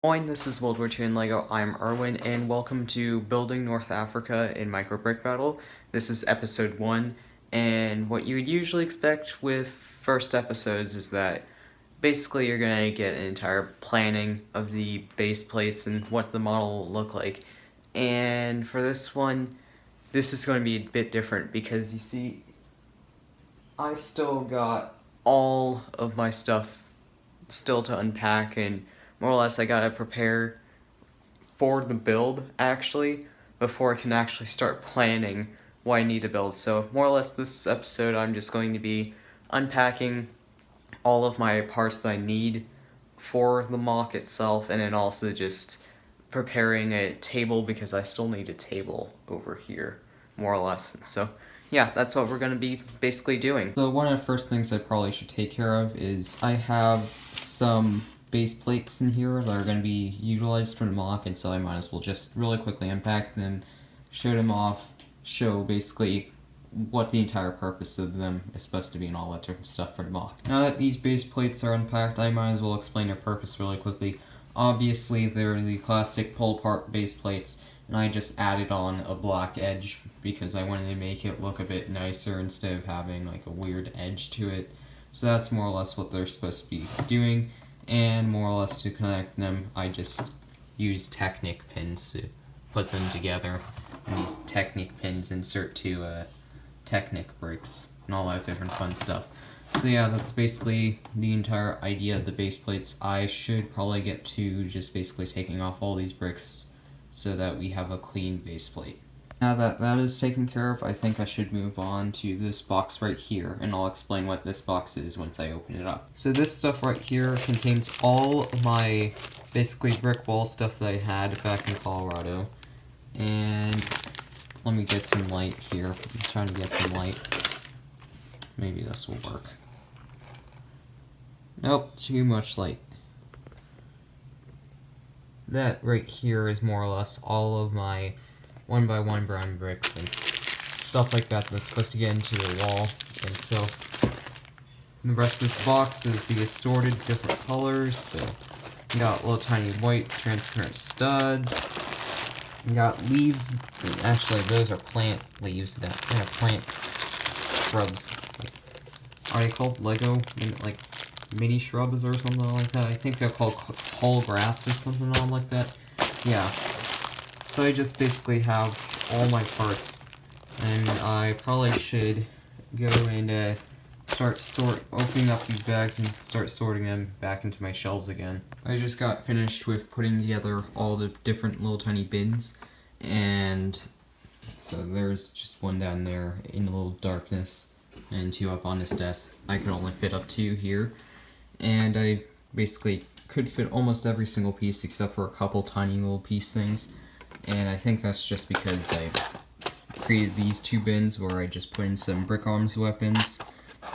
Moin, this is World War II in LEGO. I'm Erwin, and welcome to Building North Africa in Mirco Brick Battle. This is episode 1, and what you would usually expect with first episodes is that basically you're going to get an entire planning of the base plates and what the model will look like. And for this one, this is going to be a bit different because you see, I still got all of my stuff still to unpack, and more or less I gotta prepare for the build actually before I can actually start planning what I need to build. So more or less this episode I'm just going to be unpacking all of my parts that I need for the mock itself, and then also just preparing a table because I still need a table over here, more or less. So yeah, that's what we're going to be basically doing. So one of the first things I probably should take care of is I have some base plates in here that are going to be utilized for the mock, and so I might as well just really quickly unpack them, show them off, show basically what the entire purpose of them is supposed to be and all that different stuff for the mock. Now that these base plates are unpacked, I might as well explain their purpose really quickly. Obviously, they're the classic pull-apart base plates, and I just added on a black edge because I wanted to make it look a bit nicer instead of having like a weird edge to it. So that's more or less what they're supposed to be doing, and more or less to connect them, I just use Technic pins to put them together, and these Technic pins insert to Technic bricks and all that different fun stuff. So yeah, that's basically the entire idea of the base plates. I should probably get to just basically taking off all these bricks so that we have a clean base plate. Now that that is taken care of, I think I should move on to this box right here, and I'll explain what this box is once I open it up. So this stuff right here contains all of my basically brick wall stuff that I had back in Colorado. And let me get some light here. I'm trying to get some light. Maybe this will work. Nope, too much light. That right here is more or less all of my 1x1 brown bricks and stuff like that that's supposed to get into the wall. And so the rest of this box is the assorted different colors. So you got little tiny white transparent studs. You got leaves. Actually, those are plant leaves. That kind of plant shrubs. Like, are they called Lego? Like mini shrubs or something like that? I think they're called tall grass or something like that. Yeah. So I just basically have all my parts, and I probably should go and start opening up these bags and start sorting them back into my shelves again. I just got finished with putting together all the different little tiny bins, and so there's just one down there in a little darkness, and 2 up on this desk. I could only fit up 2 here, and I basically could fit almost every single piece except for a couple tiny little piece things. And I think that's just because I created these 2 bins where I just put in some Brick Arms weapons,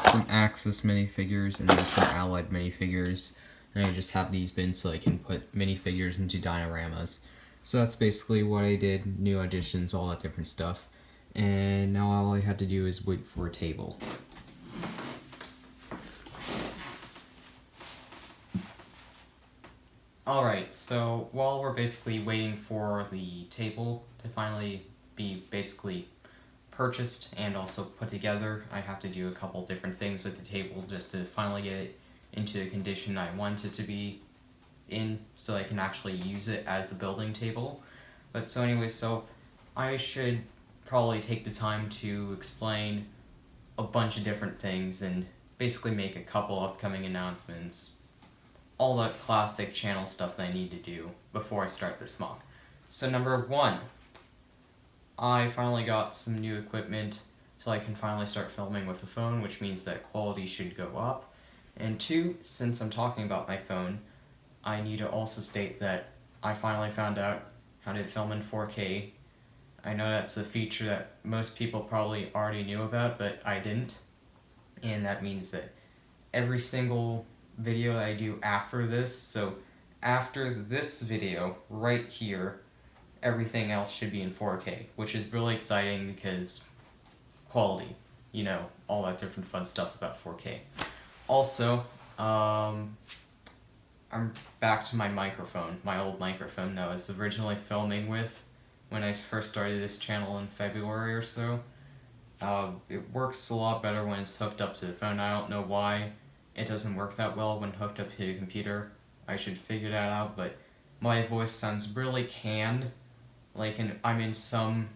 some Axis minifigures, and then some Allied minifigures. And I just have these bins so I can put minifigures into dioramas. So that's basically what I did, new additions, all that different stuff. And now all I had to do is wait for a table. Alright, so while we're basically waiting for the table to finally be basically purchased and also put together, I have to do a couple different things with the table just to finally get it into the condition I want it to be in so I can actually use it as a building table. But so anyway, so I should probably take the time to explain a bunch of different things and basically make a couple upcoming announcements. All the classic channel stuff that I need to do before I start this mock. So number 1, I finally got some new equipment so I can finally start filming with the phone, which means that quality should go up. And 2, since I'm talking about my phone, I need to also state that I finally found out how to film in 4K. I know that's a feature that most people probably already knew about, but I didn't. And that means that every single video that I do after this, so after this video right here, everything else should be in 4K, which is really exciting because quality, you know, all that different fun stuff about 4K. Also, I I'm back to my microphone, my old microphone that I was originally filming with when I first started this channel in February or so. It works a lot better when it's hooked up to the phone. I don't know why it doesn't work that well when hooked up to the computer. I should figure that out, but my voice sounds really canned, like I'm in some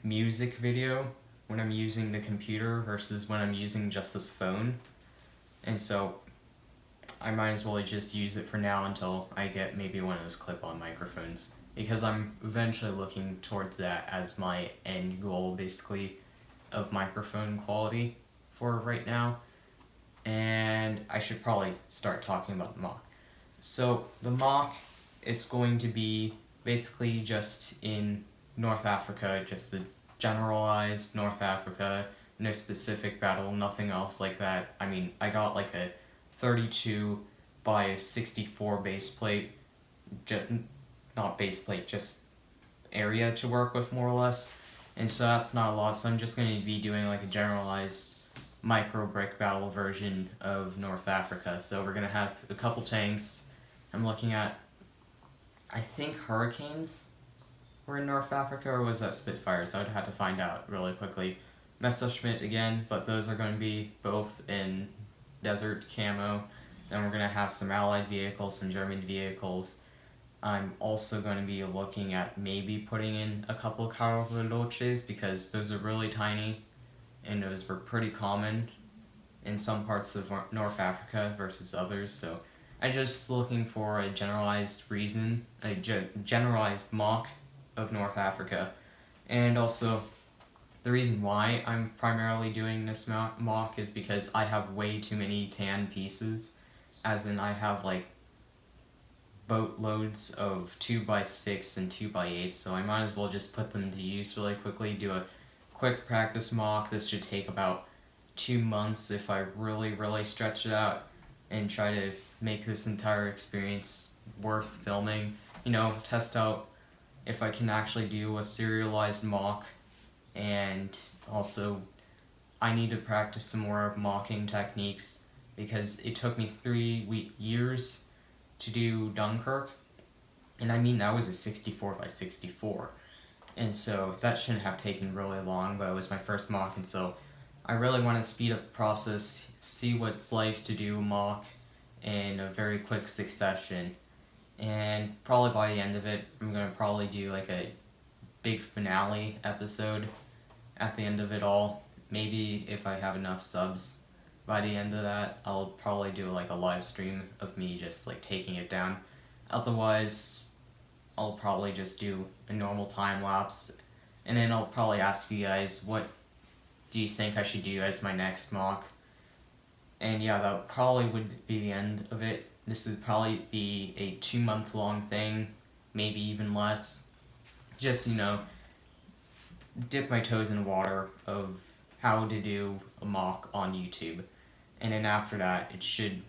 music video when I'm using the computer versus when I'm using just this phone. And so I might as well just use it for now until I get maybe one of those clip-on microphones, because I'm eventually looking towards that as my end goal, basically, of microphone quality for right now. And I should probably start talking about the mock. So the mock is going to be basically just in North Africa, just the generalized North Africa, no specific battle, nothing else like that. I mean, I got like a 32 by 64 base plate, not base plate, just area to work with more or less. And so that's not a lot, so I'm just going to be doing like a generalized Mirco Brick Battle version of North Africa. So we're going to have a couple tanks. I'm looking at, I think Hurricanes were in North Africa, or was that Spitfires? I would have to find out really quickly. Messerschmitt again, but those are going to be both in desert camo. Then we're going to have some Allied vehicles, some German vehicles. I'm also going to be looking at maybe putting in a couple Karud because those are really tiny, and those were pretty common in some parts of North Africa versus others. So I'm just looking for a generalized reason, a generalized mock of North Africa. And also, the reason why I'm primarily doing this mock is because I have way too many tan pieces, as in I have like boatloads of 2x6 and 2x8, so I might as well just put them to use really quickly, do a quick practice mock. This should take about 2 months if I really stretch it out and try to make this entire experience worth filming. You know, test out if I can actually do a serialized mock, and also I need to practice some more mocking techniques because it took me 3 years to do Dunkirk, and I mean that was a 64 by 64, and so that shouldn't have taken really long, but it was my first mock, and so I really want to speed up the process, see what it's like to do a mock in a very quick succession, and probably by the end of it, I'm going to probably do like a big finale episode at the end of it all. Maybe if I have enough subs by the end of that, I'll probably do like a live stream of me just like taking it down. Otherwise, I'll probably just do a normal time lapse, and then I'll probably ask you guys, what do you think I should do as my next mock? And yeah, that probably would be the end of it. This would probably be a 2-month-long thing, maybe even less. Just, you know, dip my toes in the water of how to do a mock on YouTube. And then after that, it should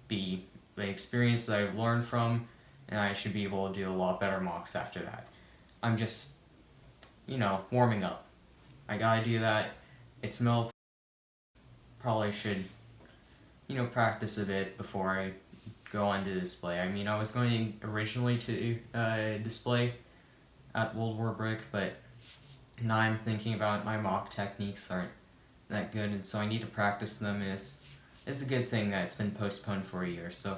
be the experience that I've learned from, and I should be able to do a lot better mocks after that. I'm just, you know, warming up. I gotta do that. It's probably should, you know, practice a bit before I go on to display. I mean, I was going originally to display at World War Brick, but now I'm thinking about it, my mock techniques aren't that good, and so I need to practice them, and it's a good thing that it's been postponed for a year, so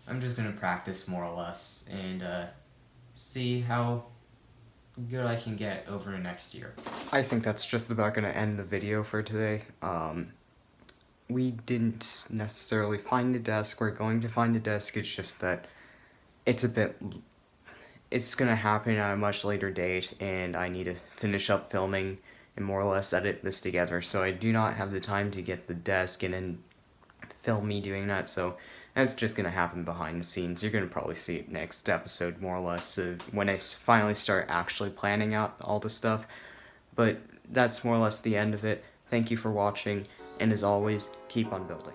I'm just going to practice more or less and see how good I can get over the next year. I think that's just about going to end the video for today. We didn't necessarily find a desk. We're going to find a desk. It's just that it's going to happen at a much later date, and I need to finish up filming and more or less edit this together. So I do not have the time to get the desk and then film me doing that, so that's just going to happen behind the scenes. You're going to probably see it next episode, more or less, when I finally start actually planning out all the stuff. But that's more or less the end of it. Thank you for watching, and as always, keep on building.